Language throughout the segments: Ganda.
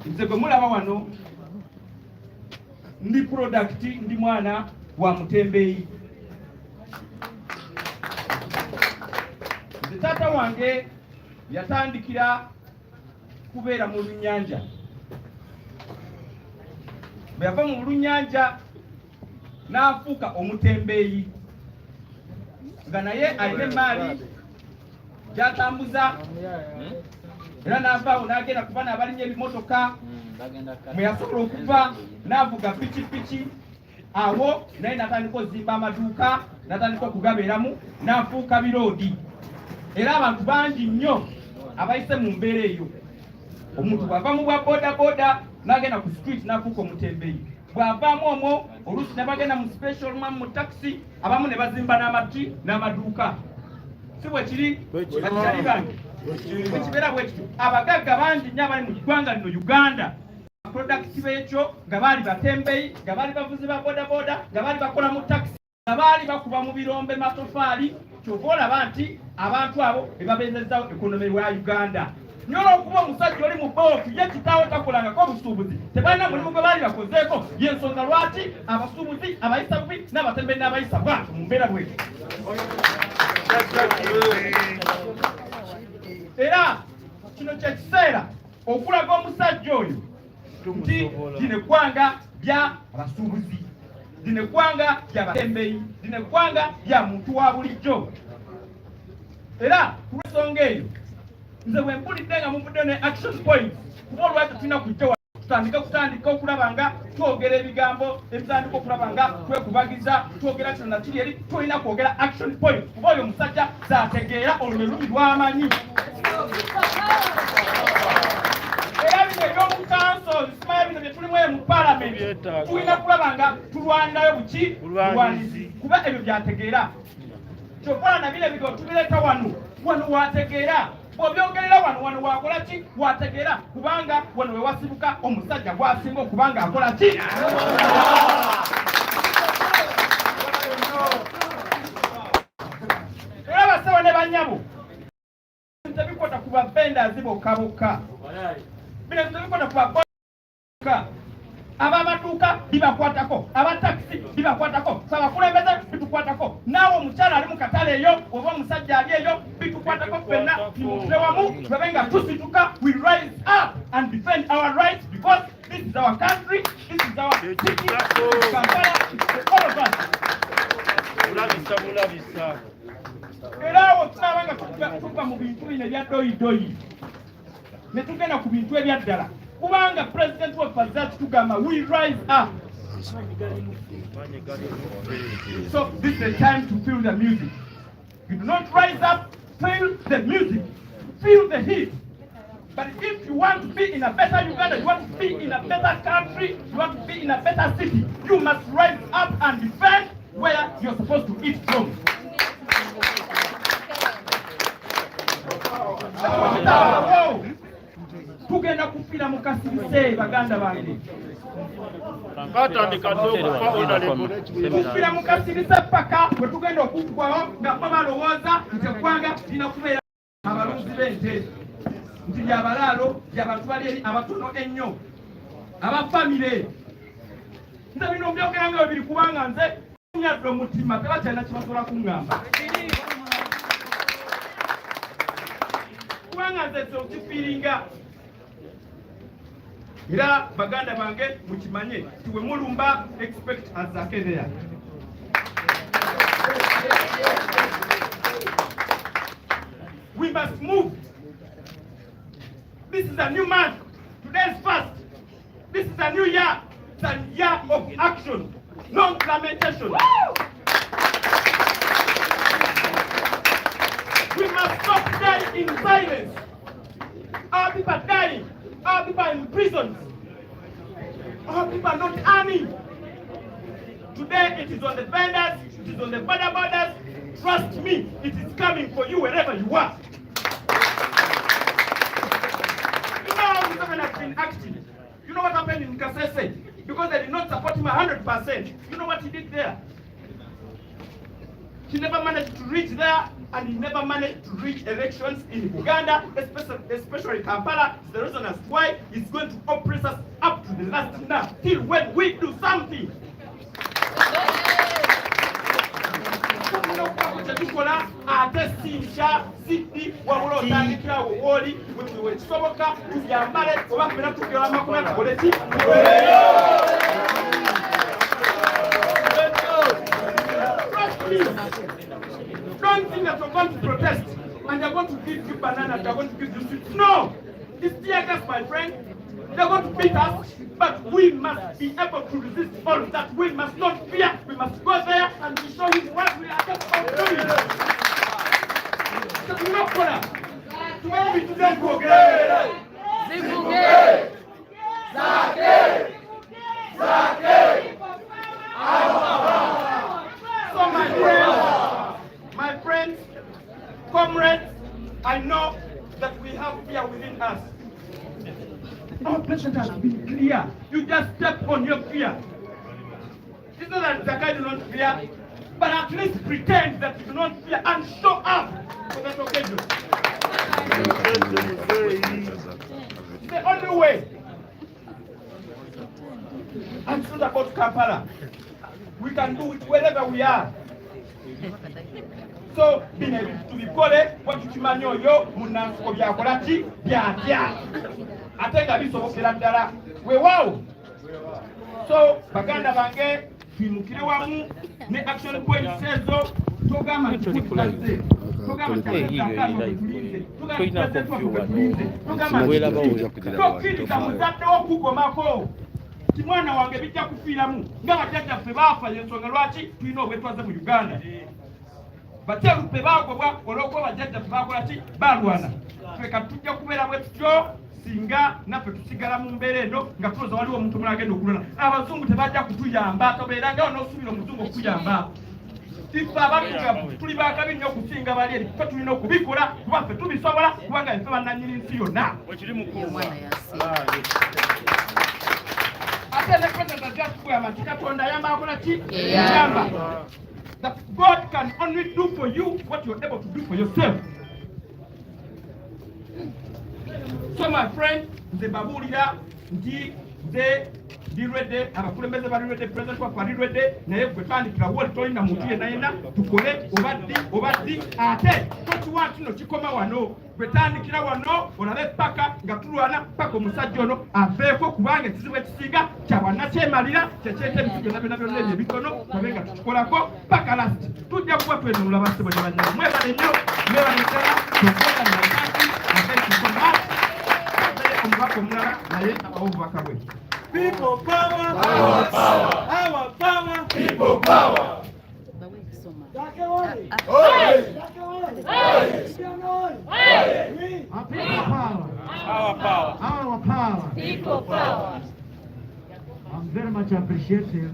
nze gwe mulaba wano ndi product, ndi mwana wa Mutembeyi. Nze taata wange yatandikira kubeera mu Lunyanja. Bwe yava mu Lunyanja n'afuuka Omutembeyi, nga naye alina emaali gy'atambuza, era n'avaawo n'agenda ku baana abalinya ebimotoka. Mwe yasobola okuva n'avuga pikipiki, awo naye n'atandika ozimba amaduuka, n'atandika okugabeeramu, n'afuuka biroodi. Era abantu bangi nnyo abayise mu mbeera eyo. Omuntu bw'ava mu bwa boda n'agenda ku street n'afuuka Omutembeyi. Bw'avaamu omwo oluusi ne bagenda mu special mu taxi, abamu ne bazimba n'amati n'amaduuka. Si bwe kiri bakitali bange ekibeera bwe kityo. Abagagga bangi nnyo abali mu ggwanga lino Uganda, product b'ekyo nga baali batembeyi, nga baali bavuzi ba boda, nga baali bakola mu taxi, nga baali bakuba mu birombe matofaali. Kyova olaba nti abantu abo ebabeezezzawo ekonomi wa Uganda. Nyola okuba omusajja oli mu boofu, ye kitaawe takolangako obusuubuzi, tebalina mulimu gwe baali bakozeeko. Y'ensonga lwaki abasuubuzi, abayisa bubi n'abatembeyi n'abayisa bwatyo mu mbeera bwetyo. Era kino kyekiseera okulaga omusajja oyo nti lino eggwanga lya abasuubuzi, lino eggwanga lya batembeyi, lino eggwanga lya muntu wa bulijjo. Era ku lw'ensonga eyo nze bwe mpulidde nga muvudde ne action point, kuba olwaki tulina kujja kutandika okulaba nga twogera ebigambo ebitandika okulaba nga twekubagiza, twogera kino na kiri eri, tulina kwogera action point, kuba oyo omusajja zaategeera olwo lubi lw'amanyi. Era bino eby'omu council, simanya bino bye tulimu eyo mu parliament, tulina kulaba nga tulwanirayo buki bulwanizi, kuba ebyo byategeera. Kyokkola na bino ebigo tubireeta wano waategeera. Bw'obyogerera wano wakola ki? Waategeera, kubanga wano we wasibuka omusajja gwasinga okubanga akola ki? Era basawo ne banyabo tebikwata ku bavenders bokka. Bino tebikwata ku babokka. Abamaduuka bibakwatako, abatakisi bibakwatako, abakulembeze bitukwatako, naawe omukyala ali mu katale eyo oba omusajja ali eyo bitukwatako. Ffenna tumutule wamu tube nga tusituka. We rise up and defend our rights because this is our country, this is our city, this is Kampala, it's all of us. Era awo tunaaba nga tuva mu bintu bino ebya doyidoyi ne tugenda ku bintu ebya ddala. Kubanga President wa Zaake tugamba we rise up. So this is the time to feel the music. You do not rise up, feel the music, feel the heat. But if you want to be in a better Uganda, you want to be in a better country, you want to be in a better city, you must rise up and defend where you're supposed to eat from. Tugenda kufira mu kasirise baganda bange. Kufira mu kasirise paka bwe tugenda okuggwaho nga balowooza nti eggwanga lina kubeera abalunzi b'ente, nti byabalaalo by'abantu bali eri abatono ennyo, abafamire. Nze bino byogera nga bibiri kubanga nze nyadde omutima tebakyalina kibasobola kuŋŋamba. Kubanga nze okifiiringa. Era baganda bange mukimanye tiwe mulumba expect Hon Zaake there. We must move. This is a new month. Today is first. This is a new year. It's a year of action, not lamentation. We must stop dying in silence. Our people are dying. Our people are in prisons. Our people are not earning. Today it is on the vendors, it is on the borders. Trust me, it is coming for you wherever you are. You know how Museveni has been acting. You know what happened in Kasese? Because they did not support him 100%. You know what he did there? He never managed to reach there and he never managed to reach elections in Uganda, especially Kampala. It's the reason as why he's going to oppress us up to the last now, till when we do something. Tukola ate sinja sidi wabula otandikira woli we kisoboka tuyambale oba fena tugera makula tukole ki don't think that you're going to protest and they're going to give you bananas, they're going to give you sweets. No! It's tear gas, my friend. They're going to beat us, but we must be able to resist all of that. We must not fear. We must go there and we show him what we are capable of doing. So, no corner. To when we today go get Zaake! So, my friends, comrades, I know that we have fear within us. Our president has been clear. You just step on your fear. It's not that Zaake do not fear, but at least pretend that you do not fear and show up for that occasion. It's the only way. And it's not about Kampala. We can do it wherever we are. So, tubikole watukimanyi oyo munanfuko byakola ki byatya ate nga bisobokera ddala weewaawo. So baganda bange twimukire wamu ne action points ezo togamba tukulaze togamba tokkiriza muzadde wokugomako ti mwana wange bijja kufiiramu nga bajjajjaffe baafa yensonga lwaki tulina obwetwaze mu Uganda. Baterupe bagobwa olw'okuba bajjajjaffe bakola ki balwana. Ffe kati tujja kubeera bwe tutyo singa naffe tusigala mu mbeera eno nga tulowooza waliwo omuntu omulala agenda okulwana. Abazungu tebajja kutuyamba, tobeerangawo n'osuubira omuzungu okuyamba. Iffe abaddugavu tuli bakabi nnyo okusinga bali eri, ffe tulina okubikola kuba ffe tubisobola kubanga ffe bannannyini nsi yonna. Ate ne president ajja kugamba nti Katonda ayamba akola ki? Yamba. That God can only do for you what you're able to do for yourself. So my friend, nze babulira nti nze dirwedde abakulembeze balirwedde president wa balirwedde naye gwe twandikira woli tolina muntu yenna tukole obaddi ate tokiwa kino kikoma wano gwe tandikira wano olabe paka nga tulwana paka omusajja ono aveeko kubanga ekizibu ekisinga kyabannakyemalira kyekyeta ebisigo byonna byonna ebyo ebitono tabe nga tukikolako paka lasti tujja kuba twenunula basebo ne bannange mwebale nnyo mwebale ddala tokola nakanti akeekikoma omubaka omulala naye obubaka bwe. People power, our power, our power, people power. Zaake oi! Our power, our power, people power. I'm very much appreciative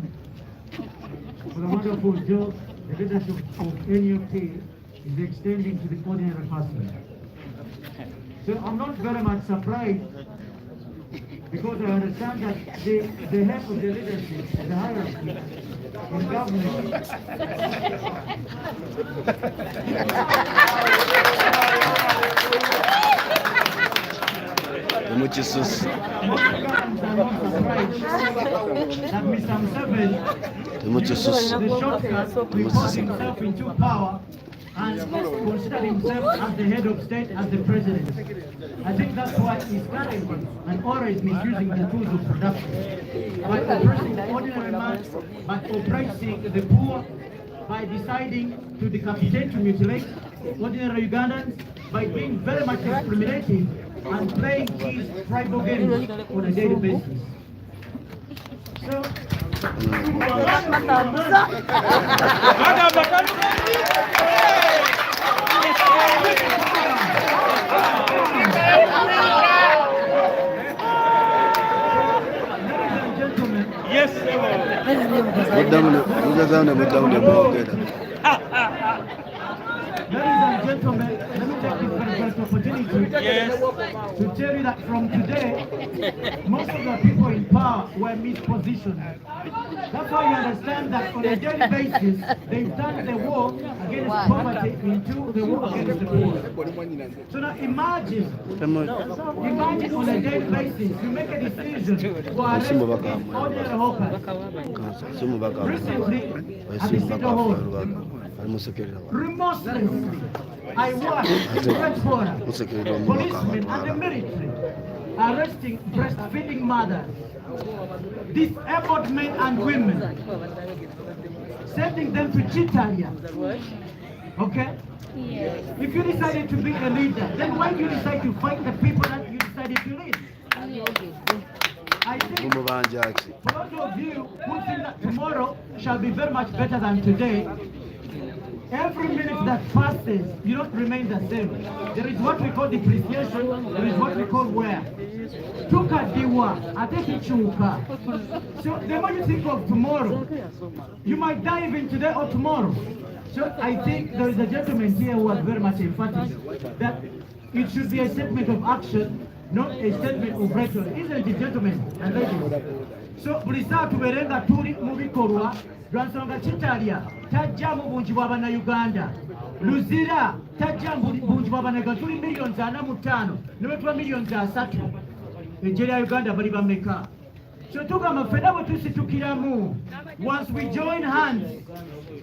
for the wonderful job the leadership of NUP is extending to the ordinary person. So I'm not very much surprised because I understand that the head of the leadership, the hierarchy in government, that Mr. Museveni report himself into power and consider himself as the head of state, as the president. I think that's why he's currently and always misusing the tools of production by oppressing the ordinary man, by oppressing the poor, by deciding to decapitate, to mutilate ordinary Ugandans, by being very much discriminative and playing these tribal games on a daily basis. So, yes, ladies and gentlemen, let me take this very first opportunity To tell you that from today, most of the people in power were mispositioned. That's why you understand that on a daily basis, they've turned the war against poverty into the war against the poor. So now imagine on a daily basis, you make a decision to arrest ordinary hawkers. Recently, at the City Hall, remorselessly, I watched the French border, policemen and the military arresting breastfeeding mothers, disabled men and women, sending them to Chitalia. Okay? Yes. If you decided to be a leader, then why do you decide to fight the people that you decided to lead? I think for those of you who think that tomorrow shall be very much better than today, every minute that passes, you don't remain the same. There is what we call depreciation, there is what we call wear. Tukadiwa, atekichuka. So the more you think of tomorrow, you might die even today or tomorrow. So I think there is a gentleman here who was very much emphatic that it should be a statement of action, not a statement of rhetoric. Isn't it, gentlemen and ladies? So bulisa tuberenga tuli mu bikolwa lwansonga Chitalia tajja mu bungi bw'abana Uganda, Luzira tajja mu bungi bw'abana Uganda. Tuli millions 45 ne bwe tuba millions 3 eggye lya Uganda bali bameka? So tugamba ffenna bwe tusitukiramu, once we join hands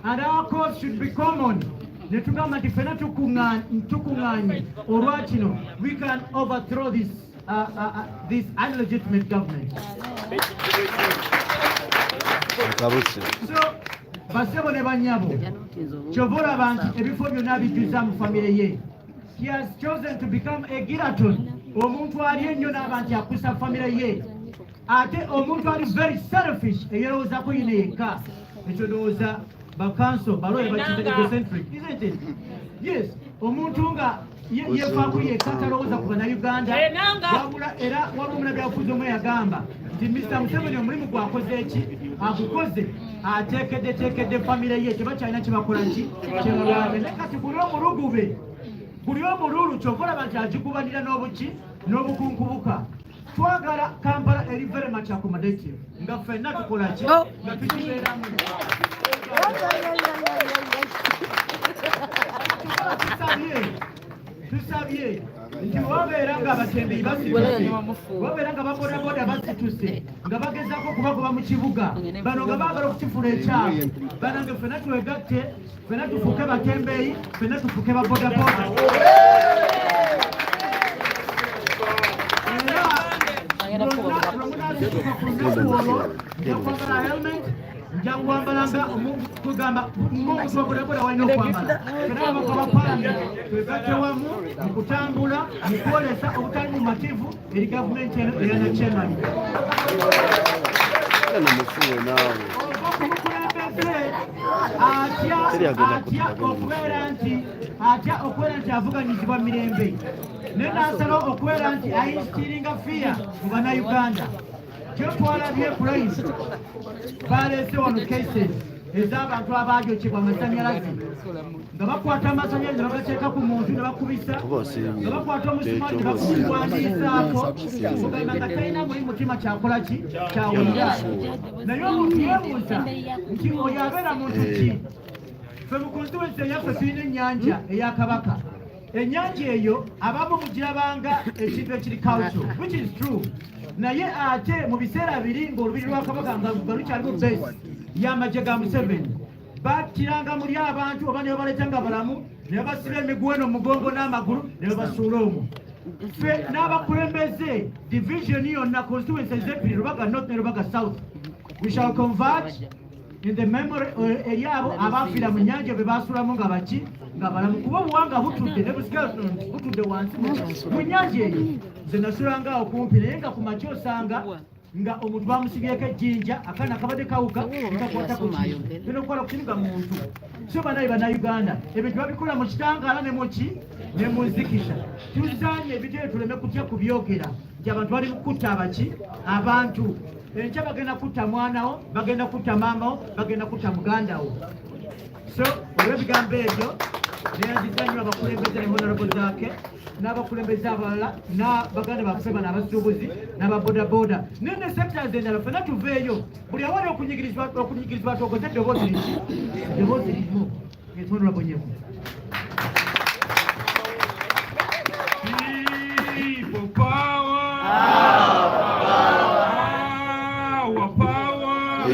and our cause should be common, ne tugamba nti ffenna tukuŋŋaanye olwa kino, we can overthrow this illegitimate government. So basebo ne banyabo kyova olaba nti ebifo byonna abijjuza mu famire ye. He has chosen to become a giraton, omuntu ali ennyo n'aba nti akusa famire ye, ate omuntu ali very selfish eyerowoozaako yine yekka. Ekyo ndowooza bakanso balooye bakiyita egocentric, isn't it? Yes, omuntu nga yefaako yekka talowooza ku bannayuganda, wabula era waliwo omunabyabufuzi omu yagamba nti Mr. Museveni omulimu gwakoze eki agukoze, ateekeddeteekedde famire ye tebakyalina kyebakola ki kyebalabe. Ne kati buli omulugube buli omululu kyova olaba nti agigubanira n'obuki n'obukunkubuka. Twagala Kampala eri very much accommodative, nga ffenna tukola ki nga tukibeeramu. Tusabye nti wabeera nga abatembeyi basituse, wabeera nga babodaboda basituse, nga bagezaako okubagoba mu kibuga, bano nga baagala okukifuula ekyavu, bano nga ffenna twegatte, ffenna tufuuke batembeyi, ffenna tufuuke babodaboda. Era lwomunazituka ku lunaku olwo nja kwambala helmet, nja kwambalanga kugamba ng'omuntu wa bodaboda walina okwambala. Era abaka Palamenti twegatte wamu mu kutambula mu kwolesa obutali bumativu eri gavumenti eno eya nakyemani. Atya okubeera nti avuganyizibwa mirembe, ne nasala okubeera nti ayinstiringa fiya mu bannayuganda. Kyo twalabye ku layisi baleese wano cases ez'abantu abaajokebwa amasanyalaze, nga bakwata amasanyalaze ne bagateeka ku muntu ne bakubisa, nga bakwata omusimaali ne bakuwandiisaako, kugamba nga talina muli mutima kyakola ki kyawulira. Naye omuntu yeebuuza nti oyo abeera muntu ki? Ffe mu constituency eyaffe tulina ennyanja eya Kabaka. Ennyanja eyo abamu mugirabanga ekintu ekiri culture, which is true. Naye ate mu biseera biri ng'olubiri lwa Kabaka nga lukyalimu base y'amagye ga Museveni, battiranga muli abantu oba ne babaleeta nga balamu, ne babasiba emiguweno mu mugongo n'amagulu ne babasuula omwo. Ffe n'abakulembeze division yonna constituency ez'ebbiri, Lubaga North ne Lubaga South, we shall converge in the memory eri abo abaafiira mu nnyanja be baasuulamu nga baki nga balamu. Kuba obuwanga butudde ne buskeleton butudde wansi mu nnyanja eyo. Nze nasulanga awo kumpi, naye nga ku makya osanga nga omuntu bamusibyeko ejjinja, akaana kabadde kawuka nkakwata ku kintu bino okukola ku kintu nga muntu. So banayi bannayuganda, ebintu babikola mu kitangaala ne muki ne mu nzikisha. Tuzaanye ebitero tuleme kutya kubyogera nti abantu bali kukutta abaki abantu. Enkya bagenda kutta mwanawo, bagenda kutta maamawo, bagenda kutta mugandawo. So olw'ebigambo ebyo neyanziza nnyo abakulembeze ne Hon Zaake n'abakulembeze abalala n'abaganda baffe bano abasuubuzi n'ababodaboda ne sectors endala ffenna tuveeyo buli awali okunyigirizibwa togoze eddoboozi limu ensondola bonyeku. People power! Power!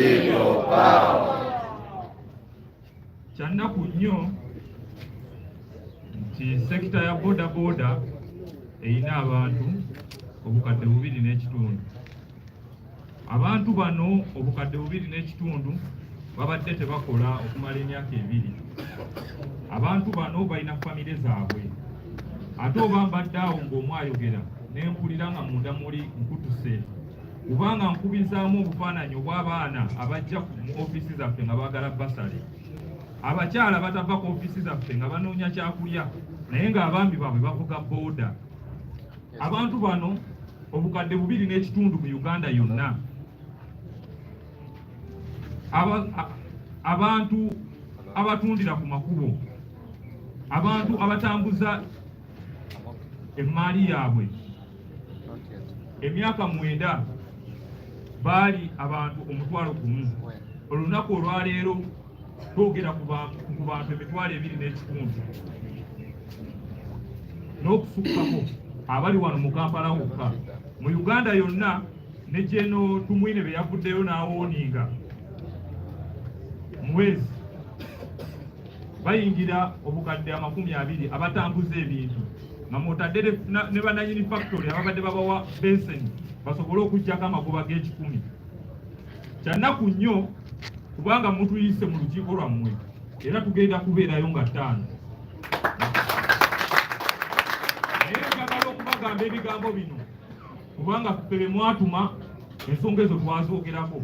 Kyannaku nnyo nti sekita ya boda erina abantu obukadde 2.5. Abantu bano obukadde 2.5 babadde tebakola okumala emyaka 2. Abantu bano balina famire zaabwe. Ate oba mbadde awo ng'omwayogera ne mpulira nga munda muli nkutuse kubanga nkubizaamu obufaananyi obw'abaana abajja mu ofiisi zaffe nga baagala basale, abakyala batava ku ofiisi zaffe nga banoonya kyakulya naye ng'abaami baabwe bavuga boda. Abantu bano obukadde 2.5 mu Uganda yonna. Abantu abatundira ku makubo, abantu abatambuza emaali yaabwe, emyaka 9 baali abantu 1,000. Olunaku olwaleero twogera ku bantu 2.5 n'okusukkako abali wano mu Kampala wokka. Mu Uganda yonna ne Jeno Tumwine be yavuddeyo n'awooninga mwezi bayingira obukadde 20 abatambuza ebintu nga mwotadde ne bananyini factory ababadde babawa benseni basobole okujjako amagoba g'10. Kyannaku nnyo kubanga mutuyise mu lukiiko lwammwe era tugenda kubeerayo nga 5. Naye njagala okubagamba ebigambo bino kubanga ffe mwatuma ensonga ezo twazoogerako.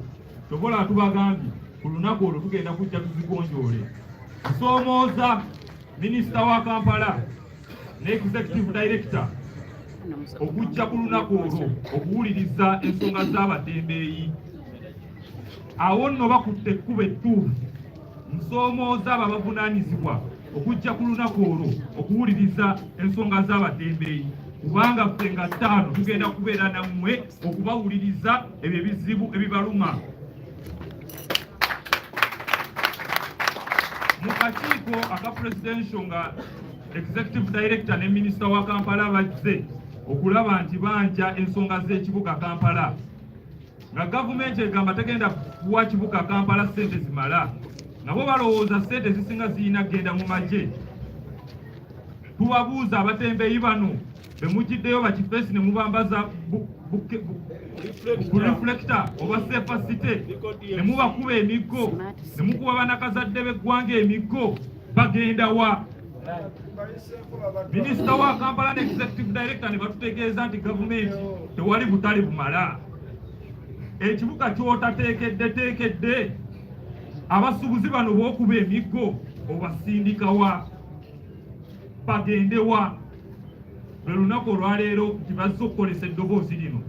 Tobola tubagambye ku lunaku olwo tugenda kujja tuzigonjoole. Nsoomooza minisita wa Kampala ne executive director okujja ku lunaku olwo okuwuliriza ensonga z'abatembeeyi. Awo nno bakutte ekkubo ettuufu. Nsoomooza abo abavunaanyizibwa okujja ku lunaku olwo okuwuliriza ensonga z'abatembeeyi kubanga ffe nga 5 tugenda kubeera nammwe okubawuliriza ebyo ebizibu ebibaluma. Mu kakiiko aka presidential nga executive director ne minister wa Kampala bazze okulaba nti banja ensonga z'ekibuga Kampala nga gavumenti egamba tegenda kuwa kibuga Kampala ssente zimala, nabo balowooza ssente zisinga zirina genda mu magye. Tubabuuza abatembeeyi bano be mujjiddeyo bakifeesi ne mubambaza reflector oba sefa city ne mubakuba emiggo ne mukuba banakazadde b'eggwanga emiggo bagenda wa? Minisita wa Kampala ne executive director ne batutegeeza nti gavumenti tewali butale bumala. Ekibuga ky'otateekedde abasuubuzi bano b'okuba emiggo obasindika wa? Bagende wa? Lwe lunaku olwaleero nti bazze okukolesa eddoboozi lino.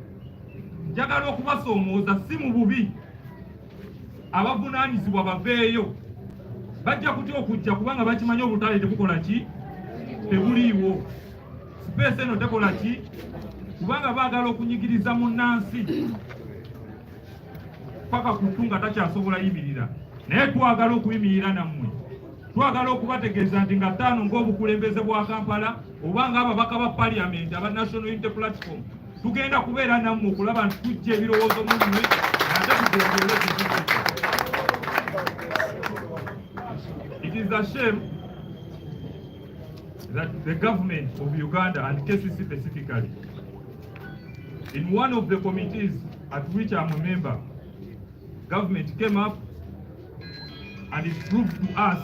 Njagala okubasoomooza si mu bubi. Abavunaanyizibwa baveeyo. Bajja kutya okujja kubanga bakimanyi obutale tebukola ki? Tebuliiwo. Sipeesi eno tekola ki? Kubanga baagala okunyigiriza munnansi paka ku ttu nga takyasobola yimirira. Naye twagala okuyimirira nammwe. Twagala okubategeeza nti nga 5 ng'obukulembeze bwa Kampala oba ng'ababaka ba Parliament aba National Unity Platform tugenda kubeera nammwe okulaba nti tujja ebirowoozo mu mmwe ate tugonjoole ekizibu. It is a shame that the government of Uganda and KCC specifically, in one of the committees at which I'm a member, government came up and it proved to us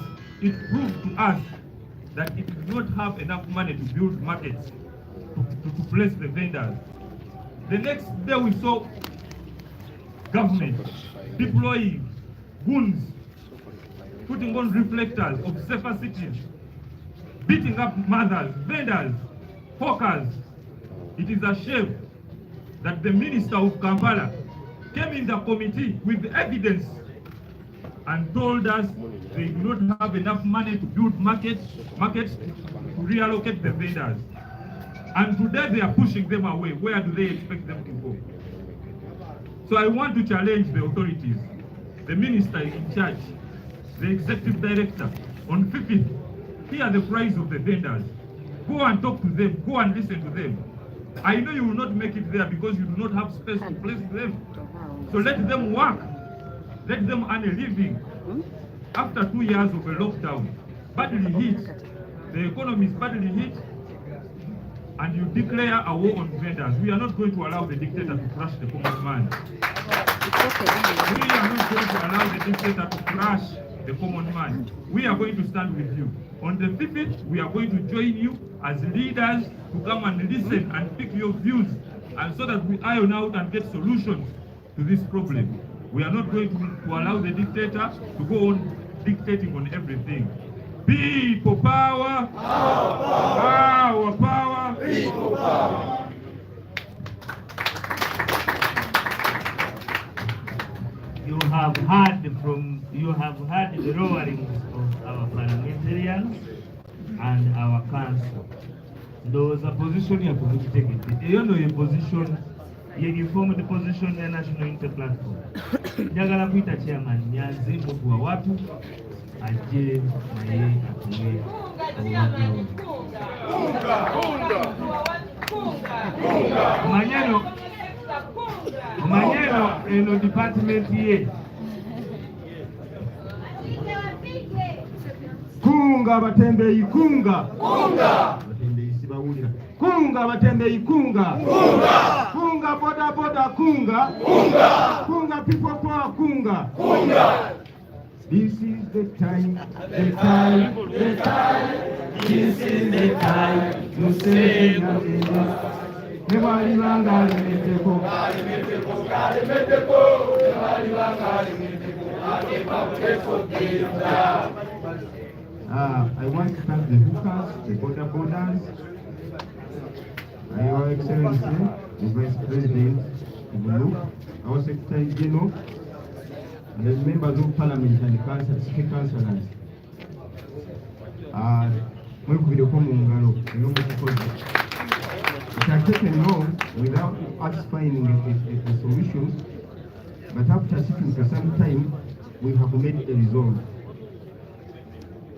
that it did not have enough money to build markets to place the vendors. The next day we saw government deploying goons, putting on reflectors of safer cities, beating up mothers, vendors, hawkers. It is a shame that the minister of Kampala came in the committee with evidence and told us they do not have enough money to build markets to reallocate the vendors. And today they are pushing them away. Where do they expect them to go? So I want to challenge the authorities, the minister in charge, the executive director. On 5th, hear the cries of the vendors. Go and talk to them, go and listen to them. I know you will not make it there because you do not have space to place them. So let them work. Let them earn a living. After 2 years of a lockdown, badly hit, the economy is badly hit, and you declare a war on vendors. We are not going to allow the dictator to crush the common man. We are not going to allow the dictator to crush the common man. We are going to stand with you. On the 5th, we are going to join you as leaders to come and listen and pick your views, and so that we iron out and get solutions to this problem. We are not going to allow the dictator to go on dictating on everything. People power, power, power, people power. You have heard the roarings of our parliamentarians and our council. Ndoza position ya kuvukitegete. Iyo no position form the position ya National Unity Platform. Njagala kuita chairman Nyanzi mtu wa watu aje naye atuwe Manyeno eno department ye kunga batembeyi kunga batembeyi sibawulira kunga batembeyi kunga kunga boda boda kunga people power kunga this is the time this is the time to say nebali banga limeteko I want to thank the hookers, the borders, Your Excellency, the Vice President, our Secretary General, the members of Parliament and the State Councillors. It has taken long without us finding a solution, but after sitting for some time, we have made a resolve.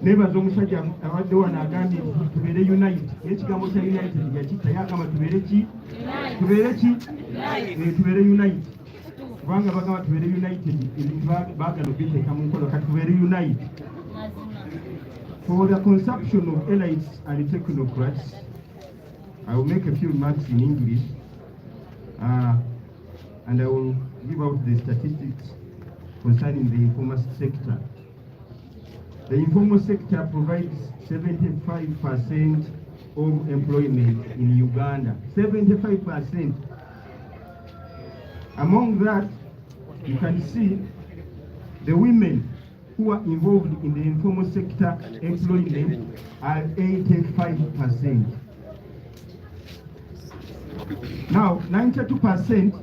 Never zomusajja abadde wano agambye tubeere unite. Ekigambo kya united yakita yagamba tubeere unite. Kubanga bagamba tubeere united, ebintu baagala obiteeka mu nkola kati tubeere unite. For the consumption of elites and technocrats, I will make a few remarks in English, and I will give out the statistics concerning the informal sector. The informal sector provides 75% of employment in Uganda. 75%. Among that, you can see the women who are involved in the informal sector employment are 85%. Now, 92%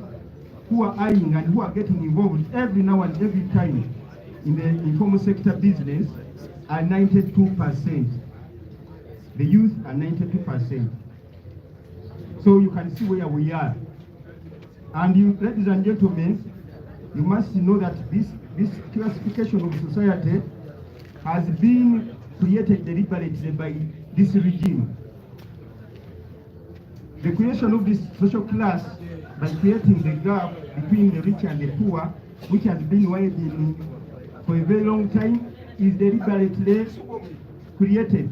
who are eyeing and who are getting involved every now and every time in the informal sector business are 92%. The youth are 92%. So you can see where we are. And you, ladies and gentlemen, you must know that this classification of society has been created deliberately by this regime. The creation of this social class by creating the gap between the rich and the poor, which has been widening for a very long time, is deliberately created.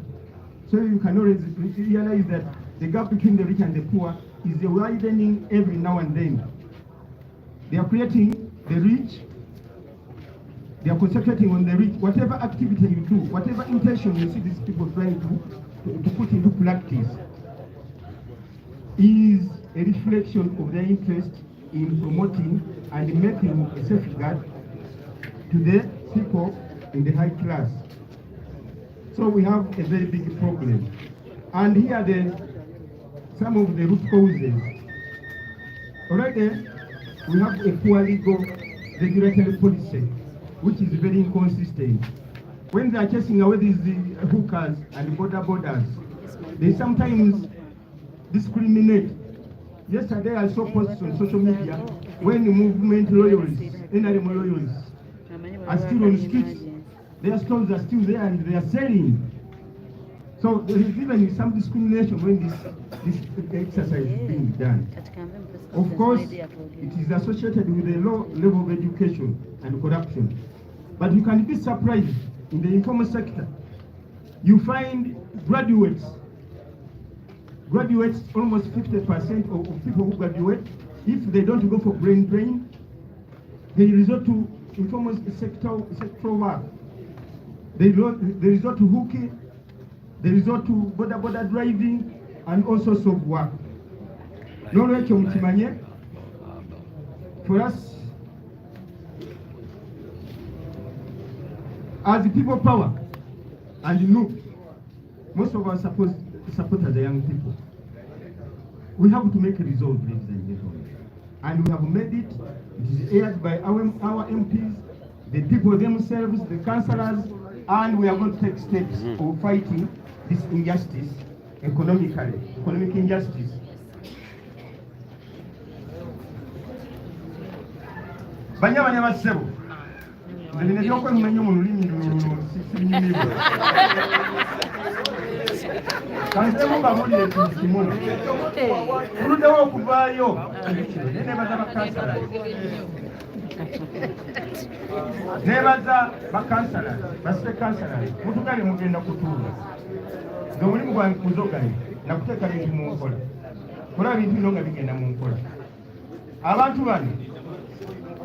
So you can always realize that the gap between the rich and the poor is widening every now and then. They are creating the rich, they are concentrating on the rich. Whatever activity you do, whatever intention you see these people trying to put into practice is a reflection of their interest in promoting and making a safeguard to the people in the high class. So we have a very big problem. And here are some of the root causes. Already, we have a poor legal regulatory policy. which is very inconsistent. When they are chasing away these hookers and borders, they sometimes discriminate. Yesterday I saw posts on social media when the movement loyalists, NRM loyalists, are still on the streets. Their stores are still there and they are selling. So there is even some discrimination when this exercise is being done. Of course, it is associated with a low level of education and corruption. But you can be surprised in the informal sector. You find graduates, almost 50% of people who graduate, if they don't go for brain drain, they resort to informal sector work. They resort to hooking, they resort to boda driving, and all sorts of work. For us, as the people power, and look, most of our supporters are young people. We have to make a resolve, ladies and gentlemen. And we have made it. It is aired by our MPs, the people themselves, the councillors, and we are going to take steps of fighting this injustice economic injustice. Banyabanya basebo. Ndine byoko mmenyo mu lulimi sinyimibu. Kanzemo bamuli ekimuna. Uludewo okuvaayo. Nebaza bakansala. Nebaza bakansala, basite kansala. Mutugale mugenda kutuula. Nga mulimu gwa kuzoganye nakuteeka bintu mu nkola. Kola bintu bino nga bigenda mu nkola. Abantu bano,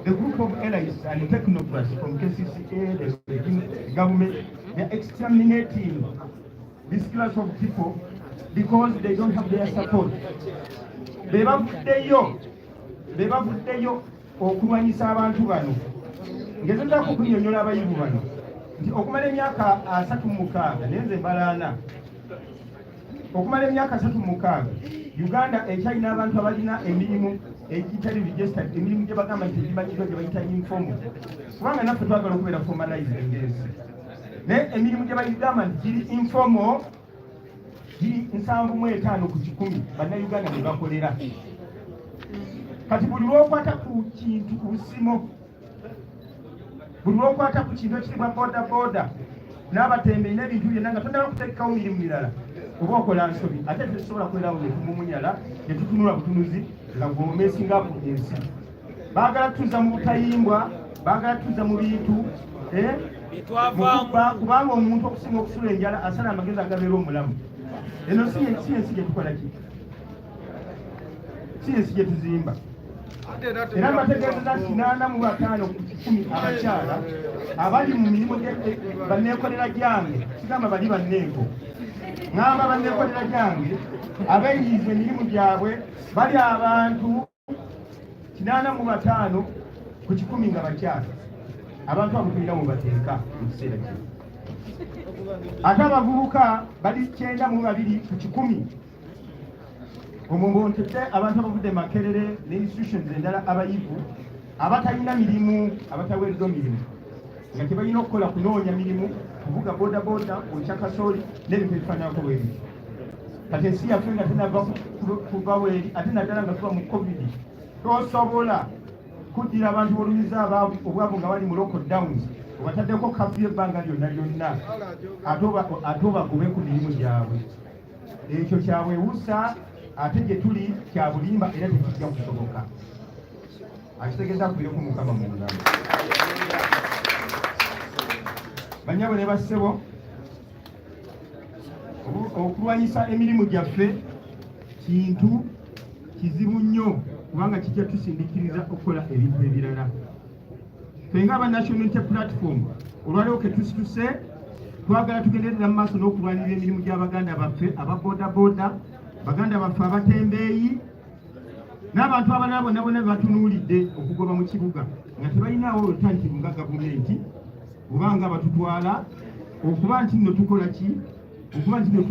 the group of allies and technocrats from KCCA, the government, they are exterminating this class of people because they don't have their support. Bebavuddeyo okulwanyisa abantu bano. Ngezezaako okunyonnyola abayivu bano nti okumala emyaka 36 nenze mbalaana. Okumala emyaka 36 Uganda ekyalina abantu abalina emirimu egitali registered, emirimu gye bagamba nti egimanyiddwa gye bayita informal. Kubanga naffe twagala okubeera formalized engenzi. Naye emirimu gye bagamba nti giri informal giri 75 ku 100 bannayuganda ne bakolera. Kati buli lw'okwata ku kintu ku busimo, buli lw'okwata ku kintu ekiribwa boda n'abatembeyi n'ebintu byonna nga tonnaba kuteekawo mirimu mirala, oba okola nsobi ate tetusobola kwerawo ne tumumunyala ne tutunula butunuzi nga gwomeesingaku ensi. Baagala tutuuza mu butayimbwa, baagala tutuuza mu bintu kubanga omuntu okusinga okusula enjala asala amagezi agabeera omulamu. Eno si ensi gye tukola ki? Si ensi gye tuzimba. Era mbategeezeza 85 ku 100 abakyala abali mu mirimu banneekolera gyange, kigamba bali banneeko, ngamba banneekolera gyange abenyiza emirimu gyabwe bali abantu 85 ku 100 nga bakyala. Abantu abo tulina mu bateeka mu kiseera kino. Ate abavubuka bali 92 ku 100. Omumbonte abantu abavudde Makerere ne institutions endala abayivu abatalina mirimu, abataweddwa mirimu nga tebalina okukola kunoonya mirimu, kuvuga boda okya kasooli n'ebintu ebifaananako bwe bityo. Kati ensi yaffe nga tenava kuva weri ate naddala nga tuba mu covid, tosobola kuddira abantu b'olumiza obwavu nga bali mu lockdowns obataddeko kafu y'ebbanga lyonna ate obagobe ku mirimu gyabwe. Ekyo kyabwewusa ate gye tuli kya bulimba era tekijja kusoboka. Akitegeeza kubireku Mukama mu ngalo. Banyabo ne bassebo, okulwanyisa emirimu gyaffe kintu kizibu nnyo kubanga kijja tusindikiriza okukola ebintu ebirala. Ffe ng'aba National Unity Platform olwaleero ke tusituse twagala tugenderera mu maaso n'okulwanirira emirimu gy'Abaganda baffe ababoda, Baganda baffe abatembeeyi n'abantu abalala bonna batunuulidde okugoba mu kibuga nga tebalinawo olutandikiro nga gavumenti oba nga batutwala okuba nti nno tukola ki, okuba nti nno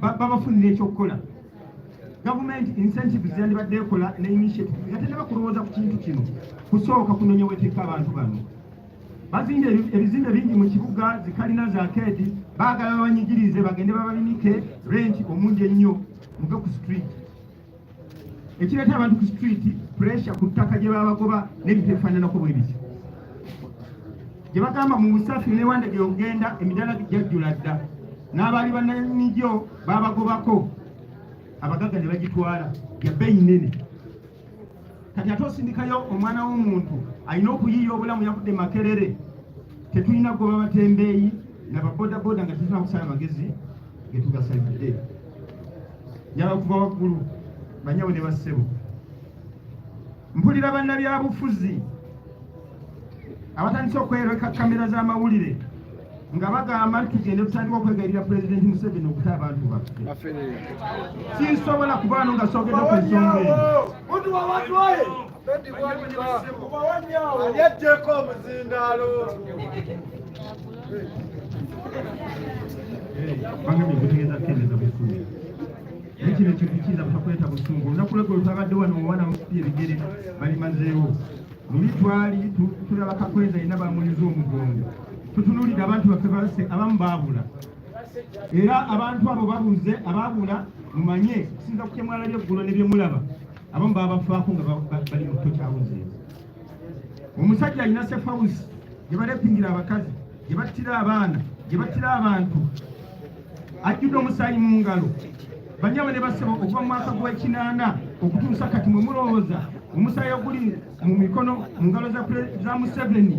babafunira ekyokukola. Gavumenti incentives yandibadde ekola ne initiative nga tennaba kulowooza ku kintu kino kusooka kunoonya weteeka abantu bano. bazimbe ebizimbe bingi mu kibuga zikalina za kedi baagala babanyigirize bagende babalinike rent omungi ennyo muge ku street ekireeta abantu ku street pressure ku ttaka gye babagoba n'ebintu ebifaananako bwe bityo gye bagamba mu busafi newandege ogenda emidaala gyajjula dda n'abaali bannanigyo babagobako abagagga ne bagitwala ya bbeeyi nnene kati ate osindikayo omwana w'omuntu alina okuyiiya obulamu yavudde makerere tetulina goba batembeeyi nababodaboda nga tetulina kusala magezi getugasalidde njala okuva waggulu banyawo ne bassebo mpulira bannabyabufuzi abatandise okwereka kamera z'amawulire nga bagamba tugende tutandika okwegayirira pulezidenti Museveni okuta abantu baffe sinsobola kubaano nga soogedde ku nsonga eyo alyeddeko omuzindaalo bagambye gutegeeza kukendeza busungu naye kino ekyokikiza butakuleeta busungu olunaku lwegwe lutabadde wano owana mukupi ebigere balimazeewo luli twali tulaba kakweza yina bamuliza omugongo tutunuulira abantu baffe base abamu baabula era abantu abo babuze abaabula mumanye kusinza ku kyemwalabye eggulo ne byemulaba abamu babafaako nga bali mu kito kyabuzeezo omusajja alina sefawusi gye balepingira abakazi gye battira abaana gye battira abantu ajjudde omusaayi mu ngalo banyawe ne basaba okuva mu mwaka gw'ekinaana okutuusa kati mwe mulowooza omusaayi oguli mu mikono mu ngalo za Museveni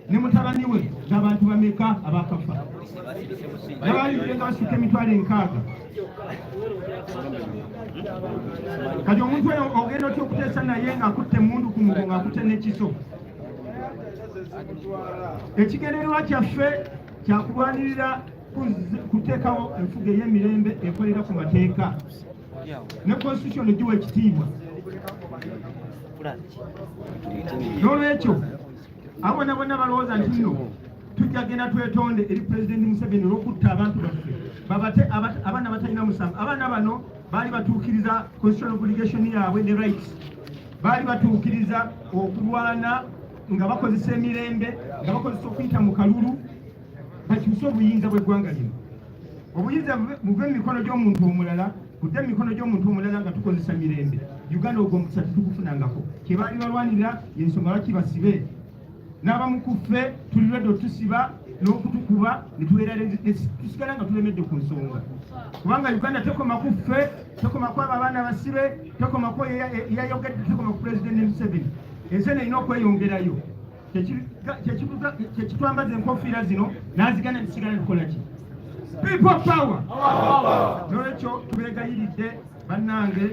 ne mutabani we ng'abantu bameka abakafa nabalidde nga basukka emitwalo 6 kati omuntu oyo ogenda otya okuteesa naye ng'akutte emundu ku mugongo ng'akutte n'ekiso ekigendererwa kyaffe kyakulwanirira kuteekawo enfuga ey'emirembe ekolera ku mateeka ne constitution egiwa ekitiibwa n'olwekyo abo bonna bonna balowooza nti nno tujja genda twetonde eri pulezidenti Museveni olw'okutta abantu baffe babate abaana batalina musango abaana bano baali batuukiriza constitutional obligation yaabwe ne rights baali batuukiriza okulwana nga bakozesa emirembe nga bakozesa okuyita mu kalulu bakyuse obuyinza bw'eggwanga lino obuyinza buve mu mikono gy'omuntu omulala budde mu mikono gy'omuntu omulala nga tukozesa mirembe Uganda ogwo omukisa tetugufunangako kye baali balwanirira yensonga lwaki basibe n'abamu ku ffe tuli lwedde otusiba n'okutukuba ne tubeera tusigala nga tulemedde ku nsonga kubanga Uganda tekoma ku ffe tekoma ku abo abaana basibe tekoma ku eyayogedde tekoma ku pulezidenti Museveni ensene erina okweyongerayo kyekitwambaza enkofiira zino n'azigana nesigala tukola ki people power n'olwekyo tubeegayiridde bannange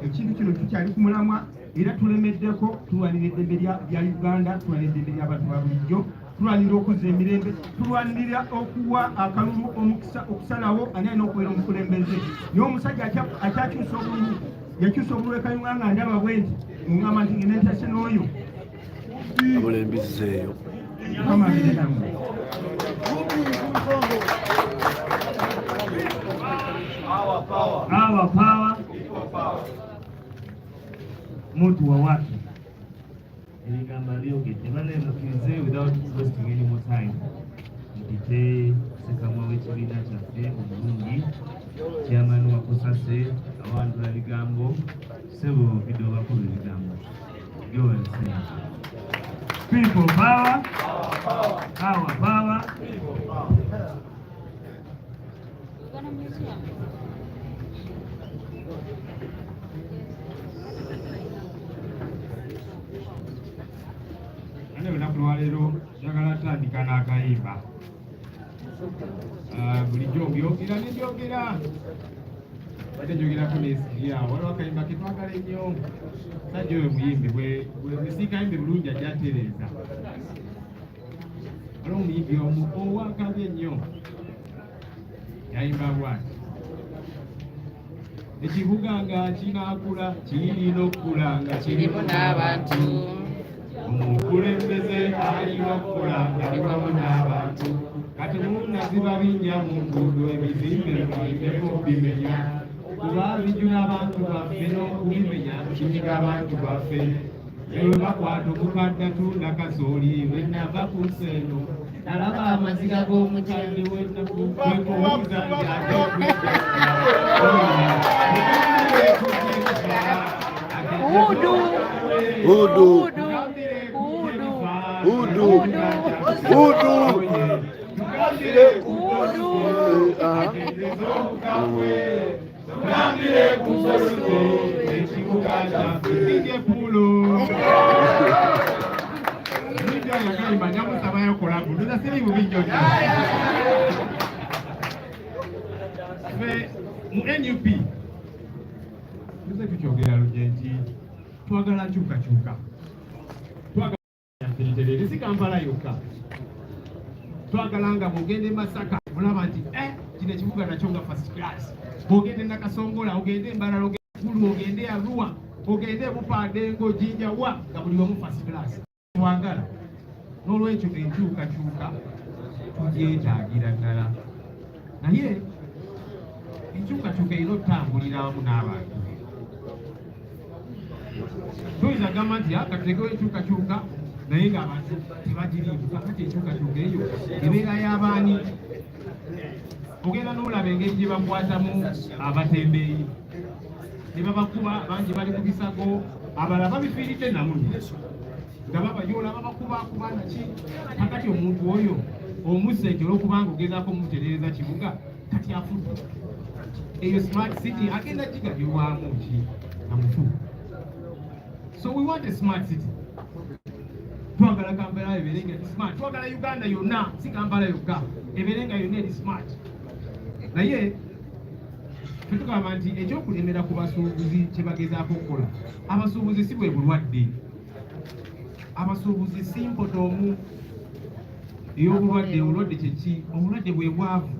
ekintu kino tukyali ku mulamwa era tulemeddeko tulwanira eddembe lya Uganda tulwanira eddembe ly'abantu ba bulijjo tulwanira okuzza emirembe tulwanira okuwa akalulu omukisa okusalawo ani alina okubeera omukulembeze naye omusajja akyakyusa obululu yakyusa obululu ekayunga nga ndaba bwe nti mungamba nti ngenda ntase n'oyo abulembizeeyo Our power, mtu wa watu. Eligamba lyogedde baneemukirize without wasting any more time. Mpite Ssekama w'ekibiina kyaffe omulungi chairman wa Kosase awandula bigambo sebo bidde bakulu ebigambo by'owensi. People power, our power. Ane olunaku lwaleero njagala tandika n'akayimba bulijjo mbyogera ne ndyogera badde njogerako neesigira waliwo akayimba ke twagala ennyo sajja oyo muyimbi bwesiikayimbi bulungi ajja atereeza waliwo omuyimbi omu owakabi ennyo yayimba bwati ekibuga nga kinaakula kirina okukula nga kirimu n'abantu omukulembeze alina okukula ng'aliwamu n'abantu kati munaziba binnya mu nguudo ebizimbe mulimbeko okubimenya kuba bijuna abantu baffe n'okubimenya kinyiga abantu baffe ewe bakwata omukadda tunda kasooli bwe nava ku sseno nalaba amaziga g'omukyali wekubuuza mu NUP tuze tukyogera lugenti twagala nkyukakyuka twagala si Kampala yokka twagala nga bw'ogenda e Masaka mulaba nti kino ekibuga nakyo nga first class, bw'ogenda e Nakasongola ogende Mbarara ogende Gulu ogende Arua ogende e Bupadengo Jinja wa nga buli wamu first class twagala. N'olwekyo enkyukakyuka tugyetaagira ddala, naye enkyukakyuka erina okutambulira wamu n'abantu. Tuyinza gamba nti katutegewo enkyukakyuka naye ng'abantu tebagiriibuka. Kati enkyukakyuka eyo ebeera y'abaani? Ogenda n'olaba engeri gye bakwatamu abatembeyi ne babakuba, bangi bali ku bisago, abalala babifiiridde namunye nga babayoola babakubakuba naki. Kakati omuntu oyo omusseke olw'okubanga ogezaako mumutereereza kibuga kati afudde. Eyo smart city agenda gigabirwamu ki namufu. So we want a smart city. Twagala Kampala ebeere nga smart, twagala Uganda yonna, si Kampala yokka, ebeere nga yonna eri smart. Naye tetugamba nti ekyokulemera ku basuubuzi kye bagezaako okukola, abasuubuzi si bwe bulwadde. Abasuubuzi si mpotoomu ey'obulwadde. Obulwadde kye ki? Obulwadde bwe bwavu,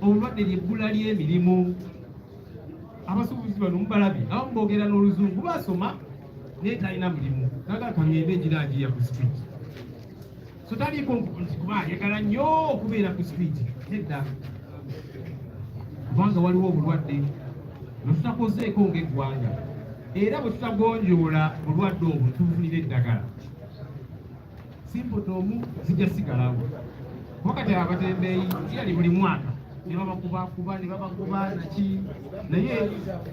obulwadde ly'ebbula ly'emirimu. Abasuubuzi bano mubalabye, abamu boogera n'oluzungu, basoma naye talina mulimu, nagala kamyende egiragiya ku street. So taliiko nti kuba ayagala nnyo okubeera ku street, nedda. Kubanga waliwo obulwadde bwe tutakozeeko ng'eggwanga, era bwe tutagonjoola bulwadde obwo tubufunira eddagala, simpotoomu zijja sigalawo. Wakati abatembeeyi yali buli mwaka ne babakubakuba ne babakuba naki, naye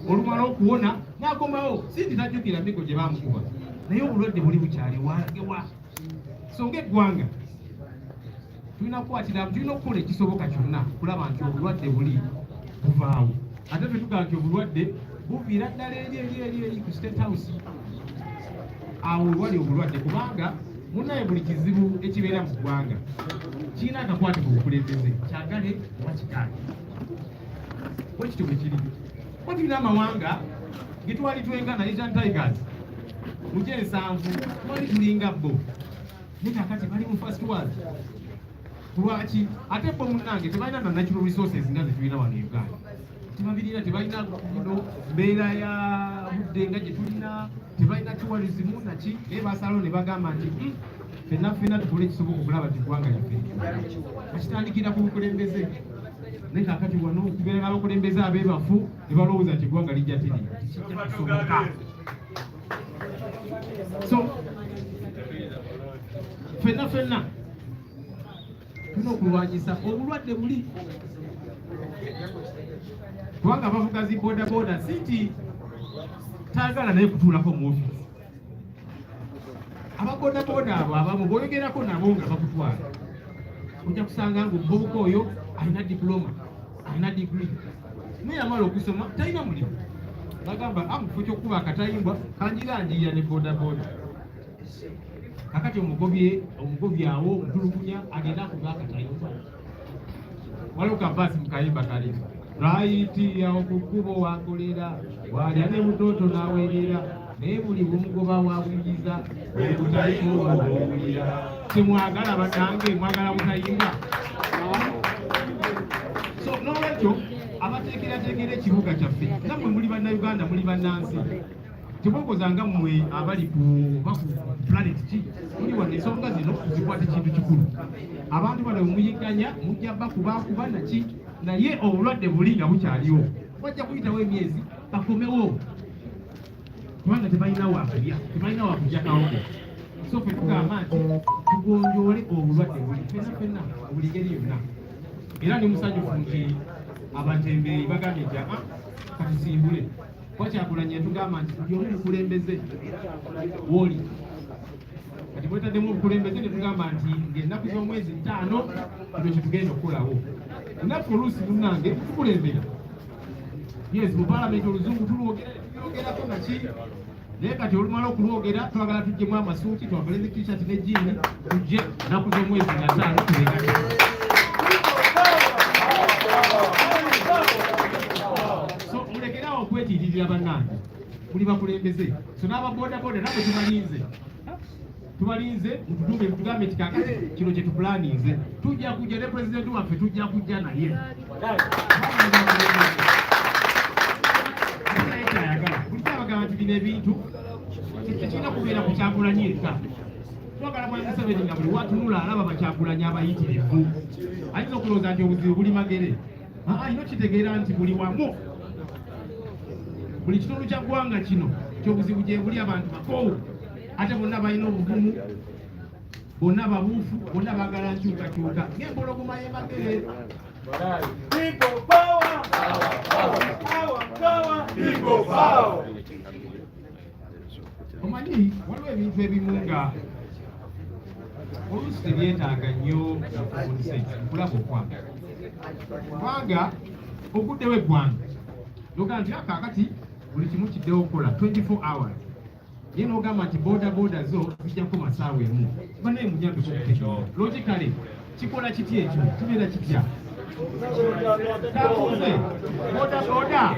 olumala okuwona n'akomawo. Si nti tajjukira migo gye bamukuba, naye obulwadde buli bukyali walagewa. So ng'eggwanga tulina kukwatiramu, tulina okukola ekisoboka kyonna kulaba nti obulwadde buli buvaawo. Ate tetugamba nti obulwadde buviira ddala eri ku State House, awo wali obulwadde, kubanga munnaye buli kizibu ekibeera mu ggwanga kirina akakwate ku bukulembeze, kyagale oba kikaali. Bwe kityo bwe kiri. Kuba tulina amawanga ge twali twenga Nigerian Tigers mu G7 twali tulinga bo, naye kakati bali mu first world. Lwaki? Ate bo munnange tebalina na natural resources nga ze tulina wano Uganda. Tebabirina, tebalina mbeera ya budde nga gye tulina, tebalina tourism naki, naye basalawo ne bagamba nti ffenna tukole ekisoboka okulaba nti eggwanga lyaffe bakitandikira ku bukulembeze. Naye kakati wano tubeera n'abakulembeze abeebafu ne balowooza nti eggwanga lijja terira, kijja kusoboka. So ffenna tulina okulwanyisa obulwadde buli. Kubanga abavuga zi boda si nti taagala naye kutuulako mu ofiisi. Ababoda abo abamu b'oyogerako nabo nga bakutwala, ojja kusanga ng'omuvubuka oyo alina diploma, alina degree, naye amala okusoma talina mulimu. Bagamba amufo ky'okuba akatayimbwa kanjiranjirira ne boda. Kakati omugobi awo omutulugunya agenda kuba akatayimbwa. Waliwo kabaasi mu kayimba kalimba raiti yawo ku kkubo wakolera, walya ne butoto n'awerera, naye buli bumugoba wabuyiriza butaliowulira. Temwagala bannange, mwagala butayimba. So n'olwekyo abateekerateekera ekibuga kyaffe, nammwe muli bannayuganda, muli bannansi, tebwokozanga mmwe abali ku planet ki muli wano. Ensonga zino zikwata kintu kikulu. Abantu bano muyigganya mujja bakubakuba naki, naye obulwadde buli nga bukyaliwo. Wajja kuyitawo emyezi bakomewo. kubanga tebalina wakulya tebalina wakujja kawogo so ffe tugamba nti tugonjoole obulwadde buli fenna buli ngeri yonna era ne musanyufu nti abatembeeyi bagambye nti katusimbule Kyagulanyi yatugamba nti tuli omukulembeze woli kati bwetaddemu obukulembeze ne tugamba nti ng'ennaku z'omwezi 5 kino kye tugenda okukolawo naffe oluusi munnange tukulembera yes mu paalamenti oluzungu tulwogerako naki naye kati olumala okulwogera twagala tuggyemu amasuuki twambale ne t-shirt ne jiini tujje nnaku z'omwezi 5 tubeera mulekerawo okwetiiririra bannange buli bakulembeze so n'ababodaboda nabwe tubalinze mutugambe nti kakati kino kye tupulaninze tujja kujja ne pulezidenti waffe tujja kujja naye naye kyayagala buli kyabagamba nti bino ebintu tekirina kubeera ku Kyagulanyi eka twagala Mwami Museveni nga buli watunula alaba bakyagulanyi abayitirivu ayinza okulowooza nti obuzibu buli magere ino kitegeera nti buli wamu buli kitundu kya ggwanga kino ky'obuzibu gye buli abantu bakoowu ate bonna balina obugumu bonna babuufu bonna baagala nkyukakyuka ng'empologoma y'emagere omanyi waliwo ebintu ebimu nga oluusi tebyetaaga nnyo kulaba okwanga kubanga oguddewo eggwanga noga nti akaakati buli kimu kiddewo okukola 24 hours ye n'ogamba nti boda zo zijjako masaawa emu banaye munyambeko okutegeera logically kikola kiti ekyo kibeera kitya tabuze boda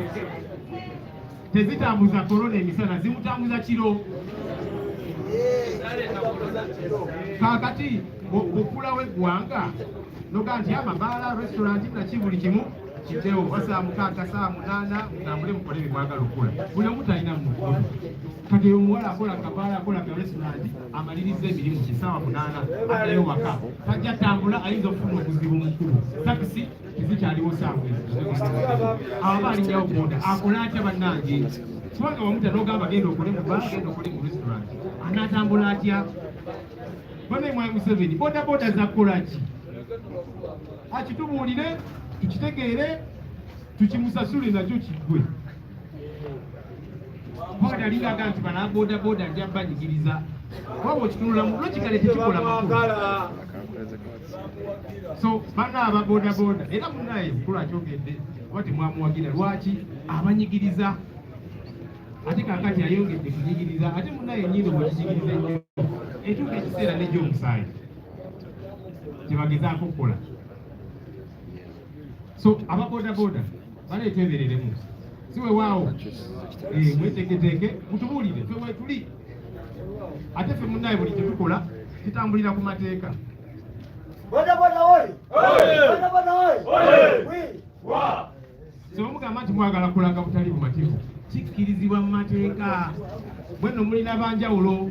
tezitambuza korona emisana zimutambuza kiro kaakati okulawo eggwanga noga nti amabaala restaurant naki buli kimu kiteewo saa 6 saa 8 mutambule mukole bimwagala okukola buli omu talina mukulu kati omuwala akola kabaala akola ka restaurant amaliriza emirimu kisaawa 8 ateyo waka tajja tambula ayinza okufuna obuzibu mukulu takisi tezikyaliwo saawa aba alinyawo boda akola atya bannange kubanga wamuta n'ogamba genda okole mu baa genda okole mu restaurant anaatambula atya banaye Mwami Museveni boda zakukola ki akitubuulire tukitegeere tukimusasule nakyo kiggwe boda lingaga nti bana boda nja banyigiriza waba okitunula mu logically tekikola makulu so bana ababoda era munaye mukulu akyogedde oba temwamuwagira lwaki abanyigiriza ate kakati ayongedde kunyigiriza ate munaye ennyindo bwekiyigiriza ennyo etuuka ekiseera n'egyomusaayi kyebagezaako okukola so ababoda baleeta ebereremu si weewaawo mweteeketeeke mutubuulire ffe weetuli ate ffe munnaye buli kyetukola kitambulira ku mateeka sobamugamba nti mwagala kulaga butali bumativu kikkirizibwa mu mateeka bwenno mulina banjawulo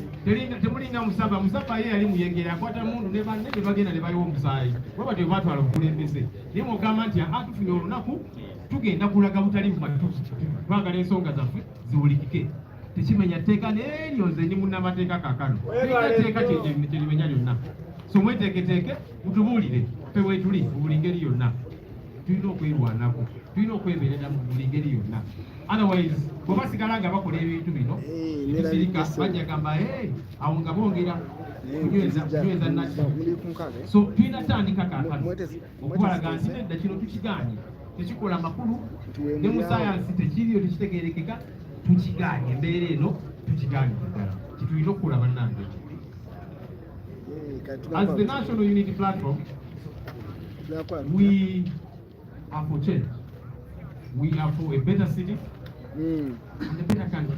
temulina musaba ye yali muyengere akwata mundu ne banne ne bagenda ne bayiwa omusaayi baba tebatwala obukulembeze naye mwogamba nti tufunye olunaku tugenda kulaga butali bumativu twagala ensonga zaffe ziwulikike tekimenya tteeka n'eryo nze ndi munnamateeka kaakano teeka kyerimenya lyonna so mweteeketeeke mutubuulire ffe weetuli mu buli ngeri yonna tulina okwerwanako tulina okweberera mu buli ngeri yonna otherwise bwe basigala nga bakola ebintu bino ebisirika bajja gamba awo nga bongera kunyweza naki so tulina tandika kaakano okubalaga nti nedda kino tukigaanye tekikola makulu ne mu sayansi tekiriyo tekitegeerekeka tukigaanye embeera eno tukigaanye ddala kitulina okukola bannange as the National Unity Platform we are for change. We are for a better city and a better country.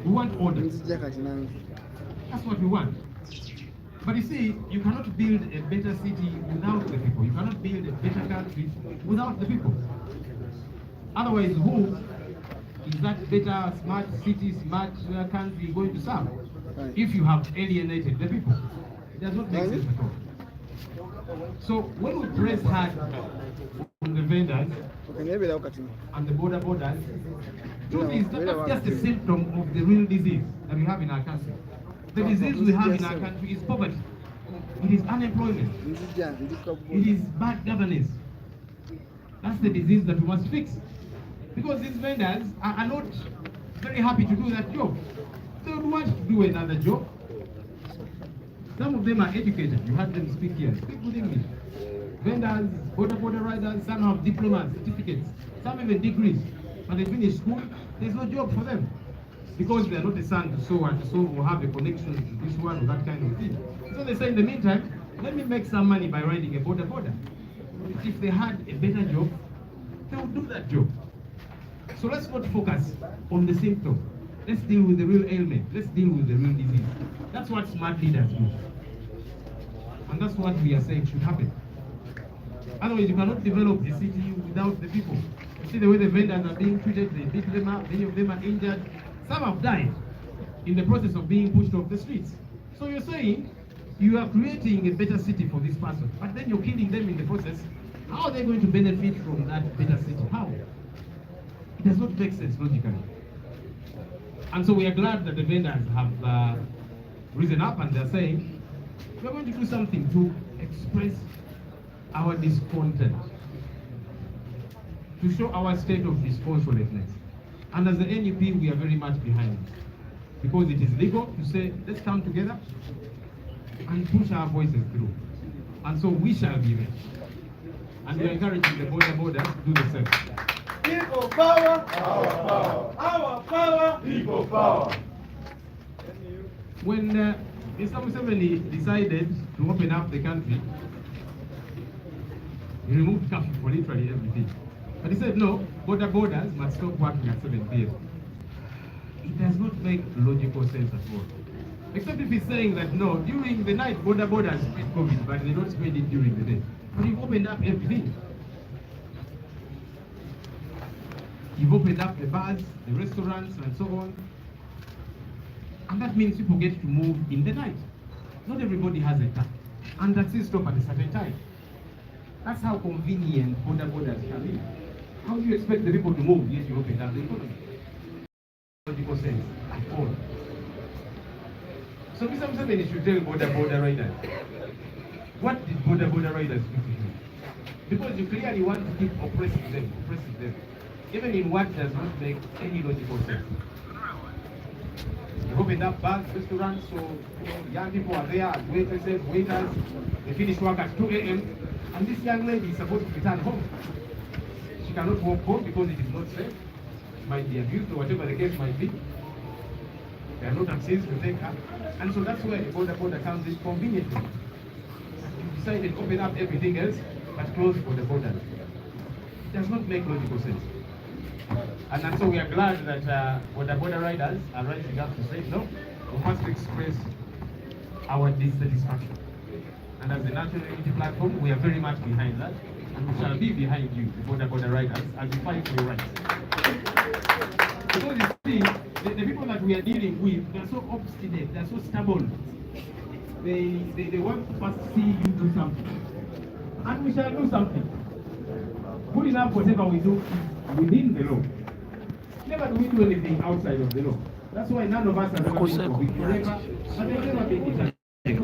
We want order. That's what we want. But you see, you cannot build a better city without the people. You cannot build a better country without the people. Otherwise, who is that better, smart city, smart country going to serve? If you have alienated the people, it does not make sense at all. So when we press hard on the vendors and the borders, Truth is, that's just a symptom of the real disease that we have in our country. The disease we have in our country is poverty. It is unemployment. It is bad governance. That's the disease that we must fix. Because these vendors are not very happy to do that job. They would want to do another job. Some of them are educated. You heard them speak here. Speak good English. Vendors, boda riders, some have diplomas, certificates, some even degrees. When they finish school, there's no job for them. Because they are not a son to sow and to sow or have a connection to this one or that kind of thing. So they say in the meantime, let me make some money by riding a boda. If they had a better job, they would do that job. So let's not focus on the symptom. Let's deal with the real ailment. Let's deal with the real disease. That's what smart leaders do. And that's what we are saying should happen. Otherwise, you cannot develop a city without the people. You see the way the vendors are being treated, they beat them up, many of them are injured. Some have died in the process of being pushed off the streets. So you're saying you are creating a better city for this person, but then you're killing them in the process. How are they going to benefit from that better city? How? It does not make sense logically. And so we are glad that the vendors have risen up and they're saying, we're going to do something to express our discontent, to show our state of disconsolatedness. And as the NUP, we are very much behind it. Because it is legal to say, let's come together and push our voices through. And so we shall be there. And we are encouraging the boda to do the same. People power, our power. Our power, people power. When Mr. Museveni decided to open up the country, he removed curfew for literally everything. But he said, no, borders must stop working at 7 p.m. It does not make logical sense at all. Except if he's saying that, no, during the night, borders spread COVID, but they don't spread it during the day. But you've opened up everything. You've opened up the bars, the restaurants, and so on. And that means people get to move in the night. Not everybody has a car. And taxis stop at a certain time. That's how convenient borders can be. How do you expect the people to move yet you open up the economy? Logical sense at all. So Mr. Museveni should tell boda riders. What did boda riders do to you? Because you clearly want to keep oppressing them. Even in what does not make any logical sense. They opened up bars, restaurants, so young people are there as waitresses, waiters. They finish work at 2 a.m. And this young lady is supposed to return home. She cannot walk home because it is not safe. She might be abused or whatever the case might be. There are no taxis to take her. And so that's where the boda comes in conveniently. You decided to open up everything else, but close for the borders. It does not make logical sense. And so we are glad that boda riders are rising up to say, no, we must express our dissatisfaction. And as the National Unity Platform, we are very much behind that. And we shall be behind you, the boda riders, as we fight for your rights. Because you see, the people that we are dealing with, they are so obstinate, they are so stubborn. They want to first see you do something. And we shall do something. Good enough whatever we do within the law. Never do we do anything outside of the law. That's why none of us are ever been convicted. Never, but they've never been